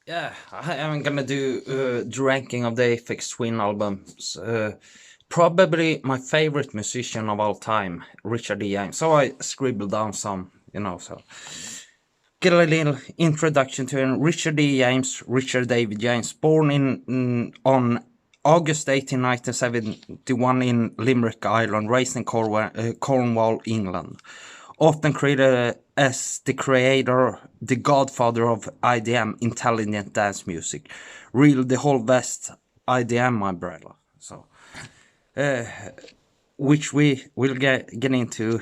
Yeah, I am gonna do the ranking of the Aphex Twin albums. Probably my favorite musician of all time, Richard D. James. So I scribbled down some, so get a little introduction to him. Richard D. James, Richard David James, born on August 18, 1971 in Limerick, Ireland, raised in Cornwall, England. Often credited as the creator, the godfather of IDM, intelligent dance music. Really, the whole West IDM umbrella. So, which we will get into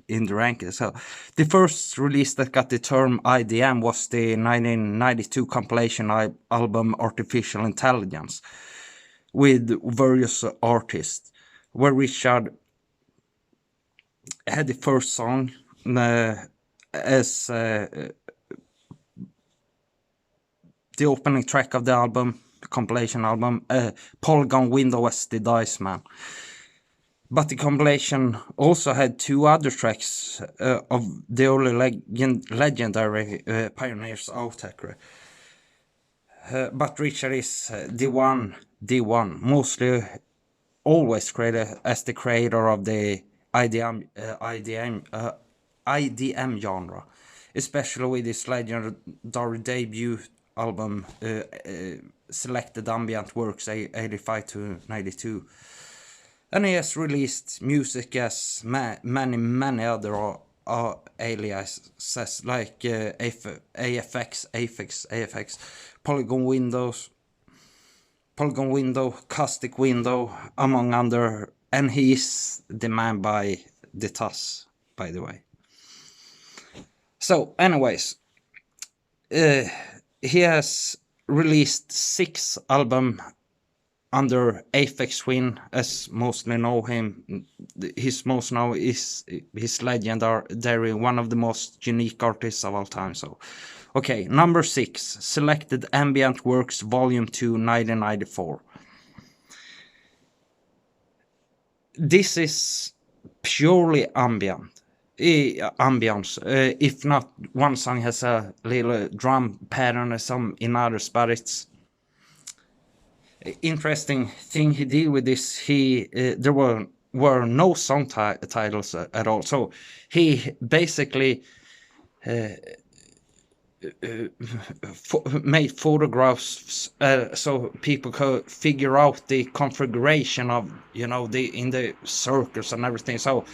in the rankings. So, the first release that got the term IDM was the 1992 compilation album Artificial Intelligence with various artists, where Richard had the first song as the opening track of the album, compilation album, Polygon Window as the Dice Man. But the compilation also had two other tracks of the early legendary pioneers of tech. But Richard is the one, mostly always credited as the creator of the IDM genre, especially with his legendary debut album, Selected Ambient Works 85 to 92. And he has released music as many other aliases like Aphex, Polygon Window, Caustic Window, among other, and he is the man by the TAS, by the way. So, anyways, he has released 6 albums under Aphex Twin, as mostly know him. His most now is his legendary, one of the most unique artists of all time. So, okay, number 6, Selected Ambient Works, Volume 2, 1994. This is purely ambient. Ambience. If not, one song has a little drum pattern or some in others, but it's interesting thing he did with this. There were no song titles at all, so he basically made photographs so people could figure out the configuration of in the circles and everything. So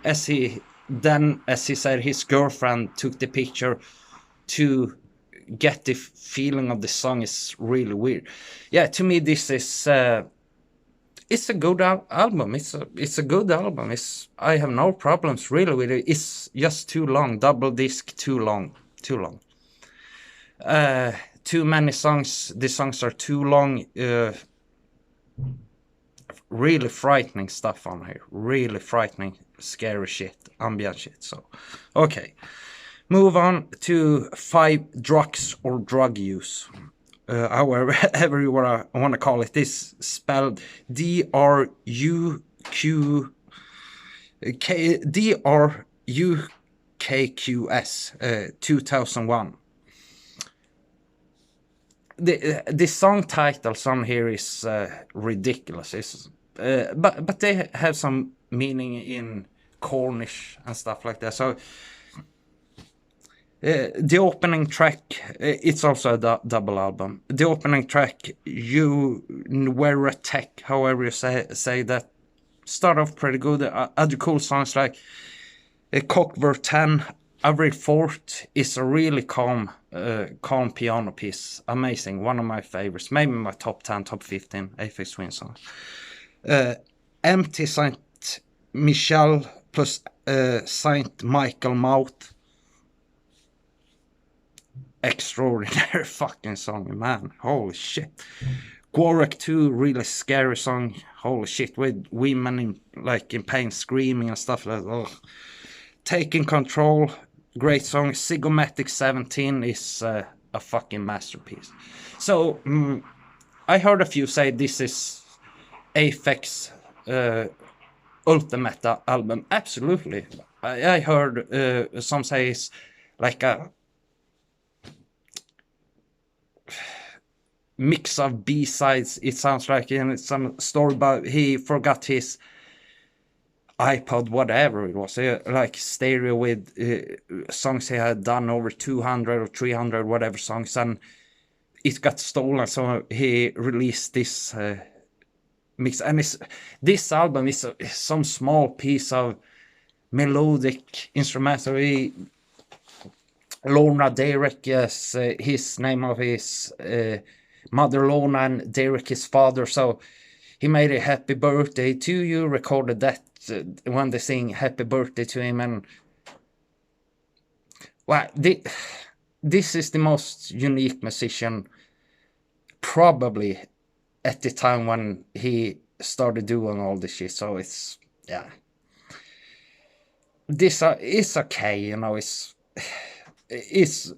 as he said, his girlfriend took the picture to get the feeling of the song. Is really weird. Yeah, to me this is it's a good album. It's a good album. I have no problems really with it. It's just too long, double disc, too long. Too many songs. The songs are too long. Really frightening stuff on here. Really frightening, scary shit, ambient shit. So, okay. Move on to 5 drugs or drug use. However you want to call it. This spelled DRUQQS 2001. The song titles on here is ridiculous. But they have some meaning in Cornish and stuff like that. So the opening track, it's also a double album. The opening track, You Were a Tech, however you say that, start off pretty good. Other cool songs like Cockburn 10, Every Fourth is a really calm piano piece. Amazing, one of my favorites. Maybe my top 10, top 15 Aphex Twin songs. Empty Saint Michel plus Saint Michael Mouth. Extraordinary fucking song, man. Holy shit. Gwarek 2, really scary song. Holy shit, with women in pain screaming and stuff like that. Ugh. Taking Control, great song. Sigomatic 17 is a fucking masterpiece. So, I heard a few say this is Aphex ultimate album. Absolutely. I heard some say it's like a mix of B-sides, it sounds like, and it's some story about he forgot his iPod, whatever it was, like stereo with songs he had done, over 200 or 300 whatever songs, and it got stolen, so he released this mix. And this album is some small piece of melodic instrumental. Lorna Derek is his name of his mother, Lorna, and Derek his father, so he made a happy birthday to you, recorded that when they sing happy birthday to him. And well, this is the most unique musician probably at the time when he started doing all this shit. So it's, yeah, this is okay, you know. It's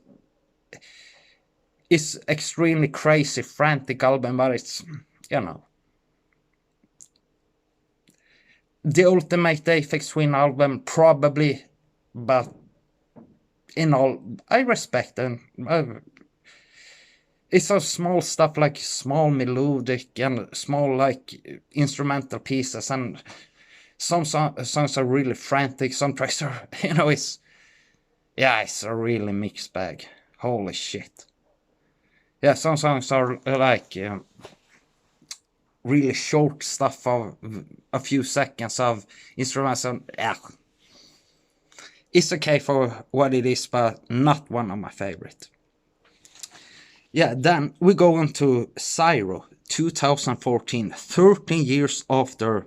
extremely crazy, frantic album, but it's, you know, the ultimate Aphex Twin album probably. But in all, I respect them. It's so small stuff, like small melodic and small like instrumental pieces, and some songs are really frantic, some tracks are, you know, it's a really mixed bag. Holy shit. Yeah, some songs are like really short stuff of a few seconds of instruments, and yeah, it's okay for what it is, but not one of my favorite. Yeah, then we go into Zyro 2014, 13 years after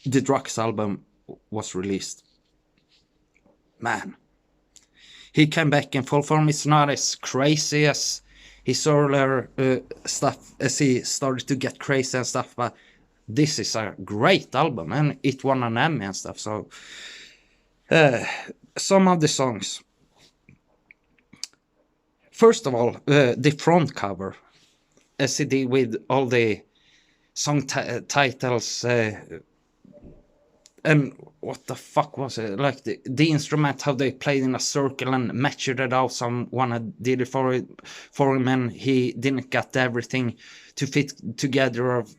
the Drugs album was released. Man, he came back in full form. It's not as crazy as his earlier stuff, as he started to get crazy and stuff, but this is a great album, and it won an Emmy and stuff. So some of the songs. First of all, the front cover, as he did with all the song titles, and what the fuck was it? Like the instrument, how they played in a circle and matched it out. Someone had did it for him, and he didn't get everything to fit together of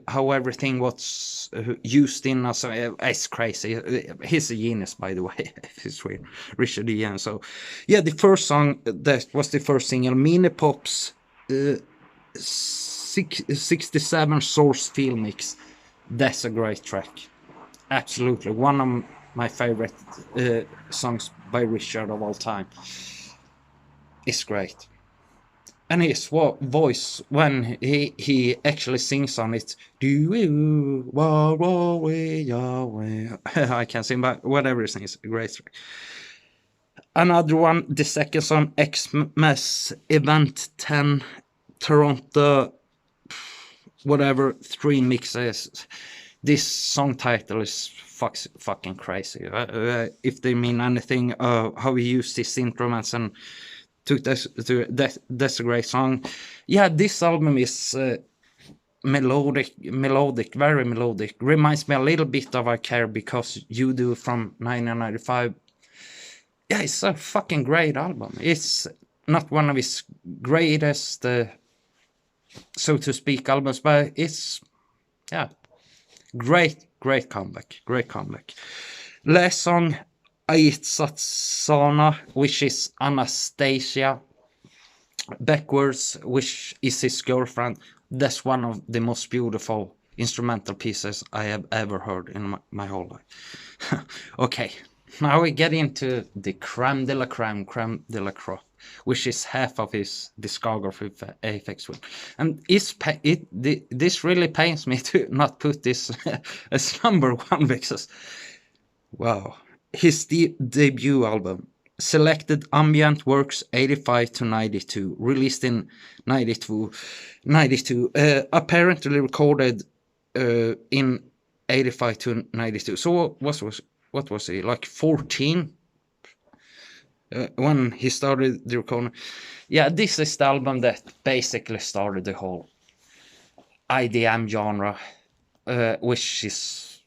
how everything was used in. So it's crazy. He's a genius, by the way. It's weird. Richard Ian. So yeah, the first song, that was the first single, Mini Pop's 67 Source Field Mix. That's a great track. Absolutely one of my favorite songs by Richard of all time. It's great. And his voice, when he actually sings on it, I can't sing, but whatever he sings, great track. Another one, the second song, Xmas Event 10, Toronto, whatever, 3 mixes. This song title is fucking crazy. If they mean anything, how he used his instruments and took this to that's a great song. Yeah, this album is melodic, very melodic. Reminds me a little bit of I Care Because You Do from 1995. Yeah, it's a fucking great album. It's not one of his greatest, so to speak, albums, but it's, yeah, great comeback. Last song, Aitsatsana, which is Anastasia backwards, which is his girlfriend. That's one of the most beautiful instrumental pieces I have ever heard in my whole life. Okay, now we get into the creme de la crop, which is half of his discography, Aphex Twin. And this really pains me to not put this as number one, because, wow. His debut album, Selected Ambient Works 85 to 92, released in 92, apparently recorded in 85 to 92. So what was he, like 14 when he started the recording? Yeah, this is the album that basically started the whole IDM genre, which is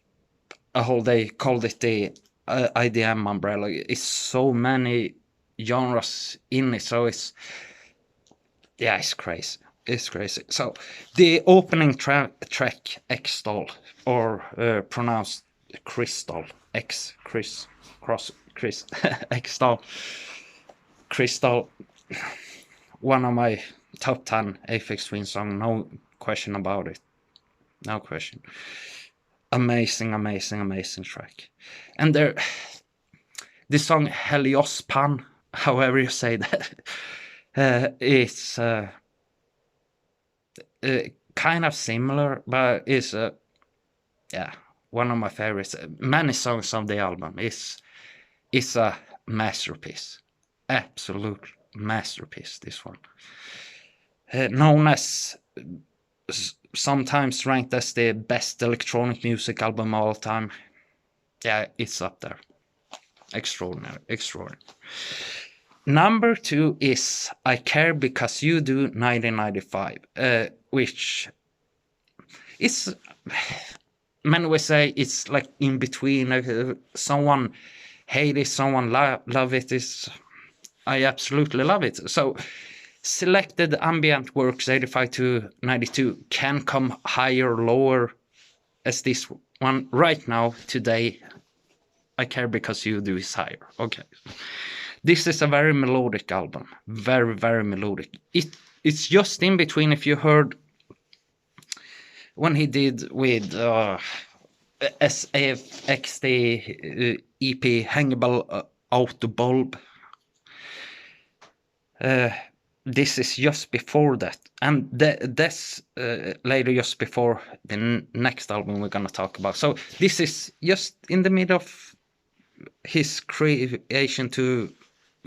a whole, they called it the IDM umbrella. It's so many genres in it, so it's, yeah, it's crazy. is crazy. So the opening track X-Doll, or pronounced Crystal, Chris X-Doll, Crystal, one of my top 10 Aphex Twin song, no question about it, no question. Amazing, amazing, amazing track. And there, the song Heliospan, however you say that, it's kind of similar, but it's yeah, one of my favorites. Many songs on the album is a masterpiece, absolute masterpiece. This one, known as, sometimes ranked as the best electronic music album of all time. Yeah, it's up there. Extraordinary, extraordinary. Number 2 is I Care Because You Do 1995, which is, many would say it's like in between. Someone hate it, someone love it. I absolutely love it. So selected ambient works 85 to 92 can come higher or lower as this one. Right now, today, I Care Because You Do is higher. Okay. This is a very melodic album. Very, very melodic. It's just in between. If you heard when he did with SAFX, the EP Hangable Autobulb. This is just before that. And that's later, just before the next album we're going to talk about. So this is just in the middle of his creation to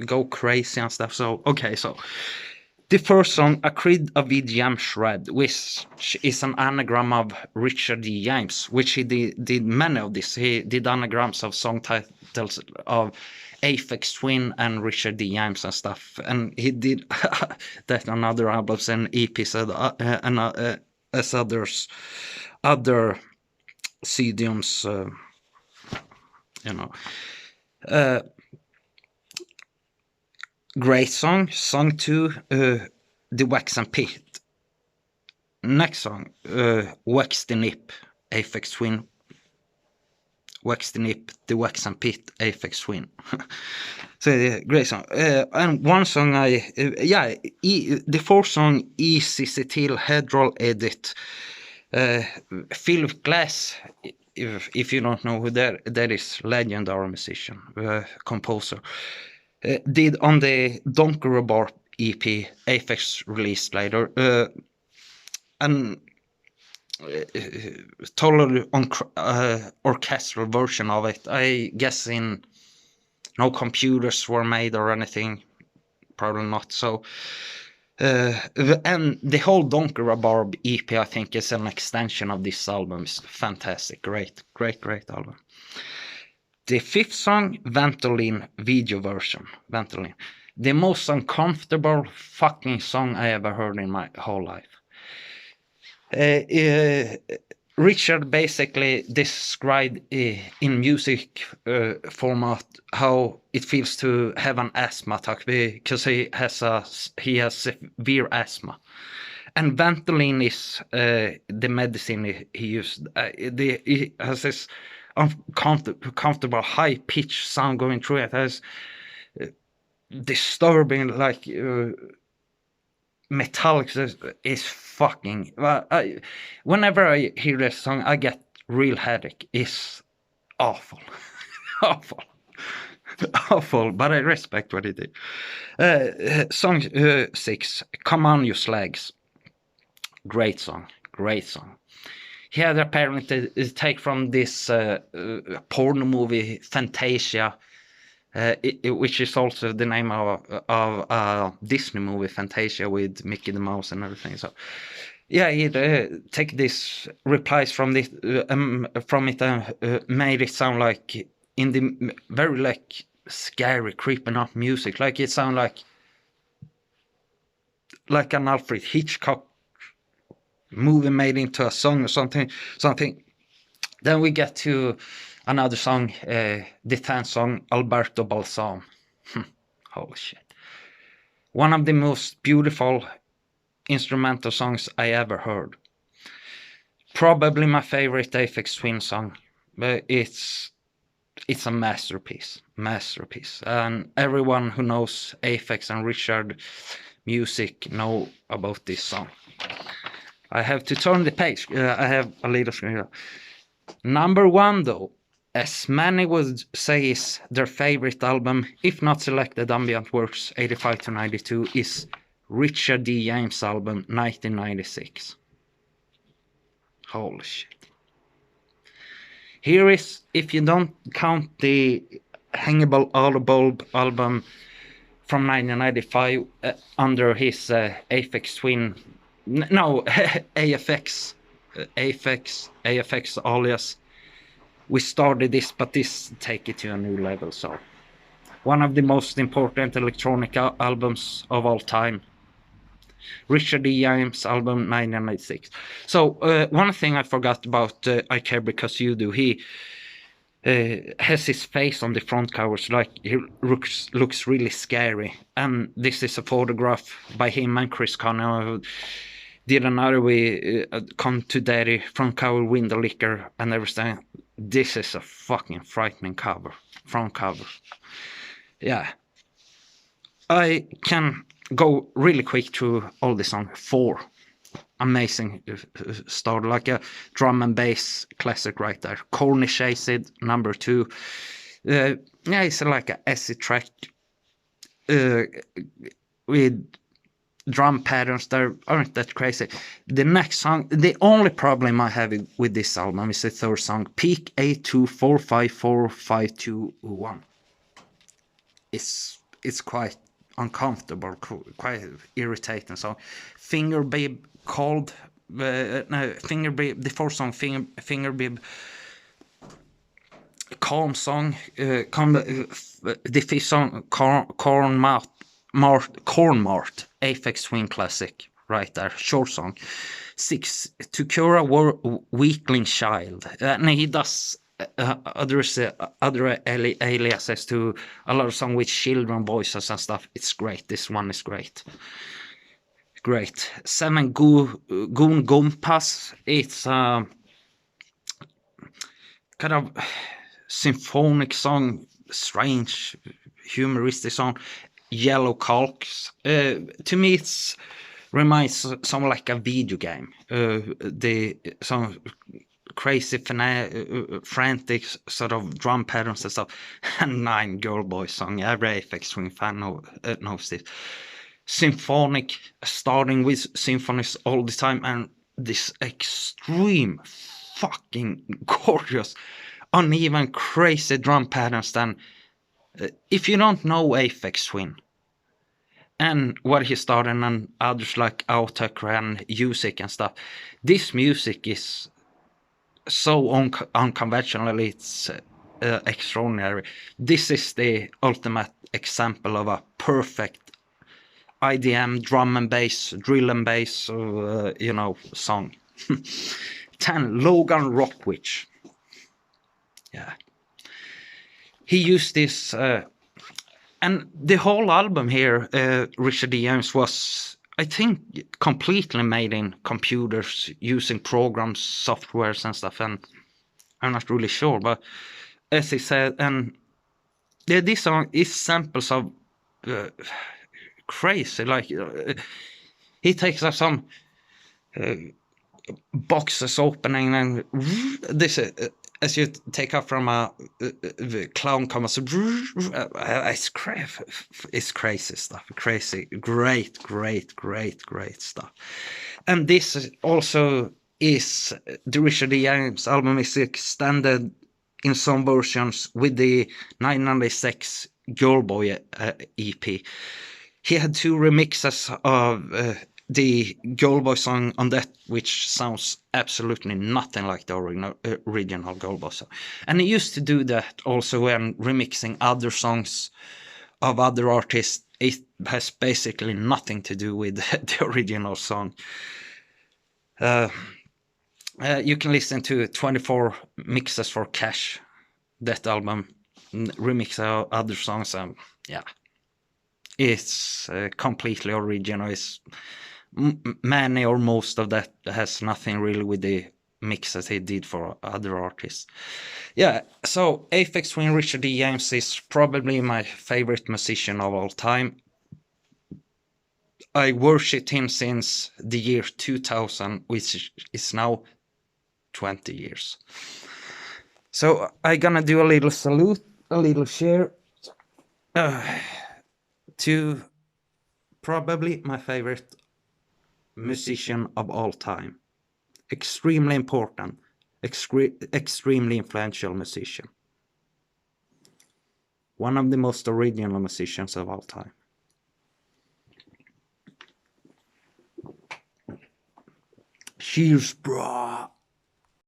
go crazy and stuff. So, okay, so the first song, A Creed of Jam Shred, which is an anagram of Richard D. James, which he did many of this. He did anagrams of song titles of Aphex Twin and Richard D. James and stuff. And he did that on other albums and EPs and as other pseudonyms, you know. Great song. Song 2, The Wax and Pit. Next song, Wax the Nip, Aphex Twin. Wax the Nip, The Wax and Pit, Aphex Twin. So great song. And one song the fourth song, Easy Till Headroll Edit. Philip Glass, if you don't know who that is, legendary musician, composer. Did on the Donkey Rebar EP, Aphex released later, and totally orchestral version of it. I guess no computers were made or anything, probably not. So, and the whole Donkey Rebar EP, I think, is an extension of this album. It's fantastic, great album. The fifth song, Ventolin video version. Ventolin. The most uncomfortable fucking song I ever heard in my whole life. Richard basically described in music format how it feels to have an asthma attack, because he has severe asthma. And Ventolin is the medicine he used. He has this uncomfortable high-pitched sound going through it. Has disturbing, like metallic is fucking. Whenever I hear this song, I get real headache. It's awful, awful. But I respect what he did. Song 6, Come On You Slags. Great song. He had apparently take from this porn movie Fantasia, which is also the name of a Disney movie, Fantasia, with Mickey the Mouse and everything. So yeah, he take this replies from this from it, made it sound like in the very like scary, creeping up music, like it sound like an Alfred Hitchcock movie made into a song or something. Then we get to another song, the 10th song, Alberto Balsam. Holy shit. One of the most beautiful instrumental songs I ever heard. Probably my favorite Aphex Twin song, but it's a masterpiece, and everyone who knows Aphex and Richard music know about this song. I have to turn the page. I have a little screen here. Number 1 though, as many would say is their favorite album, if not selected ambient works 85 to 92, is Richard D. James' album 1996. Holy shit. Here is, if you don't count the Hangable Audible album from 1995 under his Aphex Twin, no, Aphex alias. We started this, but this take it to a new level. So, one of the most important electronic albums of all time. Richard D. James' album 1996. So, one thing I forgot about I Care Because You Do, he has his face on the front covers, like he looks really scary. And this is a photograph by him and Chris Connor, who did another way, Come to Daddy, front cover, window licker, and everything. This is a fucking frightening cover, front cover. Yeah. I can go really quick through all the songs. 4 amazing start, like a drum and bass classic right there. Cornish Acid, number 2. Yeah, it's like a acid track with drum patterns that aren't that crazy. The next song, the only problem I have with this album is the third song, Peak A24545221. It's quite uncomfortable, quite irritating song. Finger Bib called Finger Bib, the fourth song, Finger Bib, calm song. The fifth song, Corn Mart, Aphex Twin classic, right there, short song. 6, To Cure a Weakling Child, and he does other aliases to a lot of songs with children voices and stuff. It's great. This one is great. 7, Goon Gumpas. It's kind of symphonic song, strange, humoristic song. Yellow Calks. To me, it's reminds something like a video game. Some crazy, frantic sort of drum patterns and stuff. And 9, Girl Boy song. Every Aphex Twin fan knows this. Symphonic, starting with symphonies all the time, and this extreme, fucking gorgeous, uneven, crazy drum patterns. Then, if you don't know Aphex Twin and what he started and others like Outtaker and Music and stuff, this music is so unconventional, it's extraordinary. This is the ultimate example of a perfect IDM, drum and bass, drill and bass, song. 10, Logan Rockwitch. Yeah. He used this, and the whole album here, Richard D. James, was, I think, completely made in computers, using programs, softwares and stuff, and I'm not really sure, but as he said, and this song is samples of crazy, like he takes up some boxes opening, and this as you take up from a clown comes, it's crazy stuff, crazy, great stuff. And this also is the Richard D. James album is extended in some versions with the 996 Girl Boy EP. He had 2 remixes of the Girl Boy song on that, which sounds absolutely nothing like the original Girl Boy song. And he used to do that also when remixing other songs of other artists. It has basically nothing to do with the original song. You can listen to 24 mixes for Cash, that album, remix other songs, yeah. It's completely original. It's many or most of that has nothing really with the mixes he did for other artists. Yeah, so Aphex Twin Richard D. James is probably my favorite musician of all time. I worshipped him since the year 2000, which is now 20 years. So I'm gonna do a little salute, a little share to probably my favorite musician of all time. Extremely important, extremely influential musician. One of the most original musicians of all time. Cheers, brah!